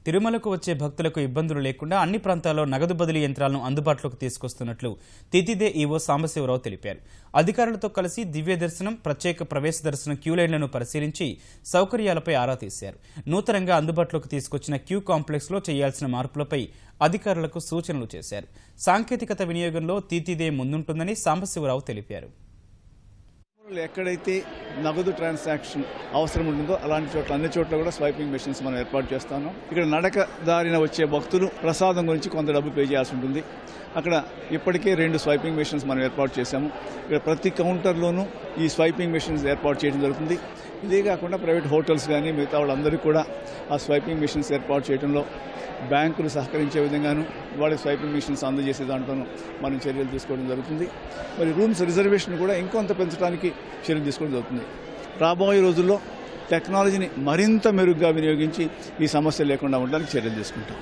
తిరుమలకు వచ్చే భక్తులకు ఇబ్బందులు లేకుండా అన్ని ప్రాంతాల్లో నగదు బదిలీ యంత్రాలను అందుబాటులోకి తీసుకొస్తున్నట్లు తితిదే ఈవో సాంబశివరావు తెలిపారు. అధికారులతో కలిసి దివ్య దర్శనం, ప్రత్యేక ప్రవేశ దర్శనం క్యూ లైన్లను పరిశీలించి సౌకర్యాలపై ఆరా తీశారు. నూతనంగా అందుబాటులోకి తీసుకొచ్చిన క్యూ కాంప్లెక్స్ లో చేయాల్సిన మార్పులపై అధికారులకు సూచనలు చేశారు. సాంకేతికత వినియోగంలో తితిదే ముందుంటుందని సాంబశివరావు తెలిపారు. ఎక్కడైతే నగదు ట్రాన్సాక్షన్ అవసరం ఉంటుందో అలాంటి చోట్ల అన్ని చోట్ల కూడా స్వైపింగ్ మెషిన్స్ మనం ఏర్పాటు చేస్తాము. ఇక్కడ నడక దారిన వచ్చే భక్తులు ప్రసాదం గురించి కొంత డబ్బు పే చేయాల్సి ఉంటుంది. అక్కడ ఇప్పటికే 2 స్వైపింగ్ మెషిన్స్ మనం ఏర్పాటు చేశాము. ఇక్కడ ప్రతి కౌంటర్లోనూ ఈ స్వైపింగ్ మెషిన్స్ ఏర్పాటు చేయడం జరుగుతుంది. ఇదే కాకుండా ప్రైవేట్ హోటల్స్ కానీ మిగతా వాళ్ళందరికీ కూడా ఆ స్వైపింగ్ మెషిన్స్ ఏర్పాటు చేయడంలో బ్యాంకులు సహకరించే విధంగాను వాళ్ళ స్వైపింగ్ మెషిన్స్ అందజేసే దాంట్లోనూ మనం చర్యలు తీసుకోవడం జరుగుతుంది. మరి రూమ్స్ రిజర్వేషన్ కూడా ఇంకొంత పెంచడానికి చర్యలు తీసుకోవడం జరుగుతుంది. రాబోయే రోజుల్లో టెక్నాలజీని మరింత మెరుగ్గా వినియోగించి ఈ సమస్య లేకుండా ఉండడానికి చర్యలు తీసుకుంటాం.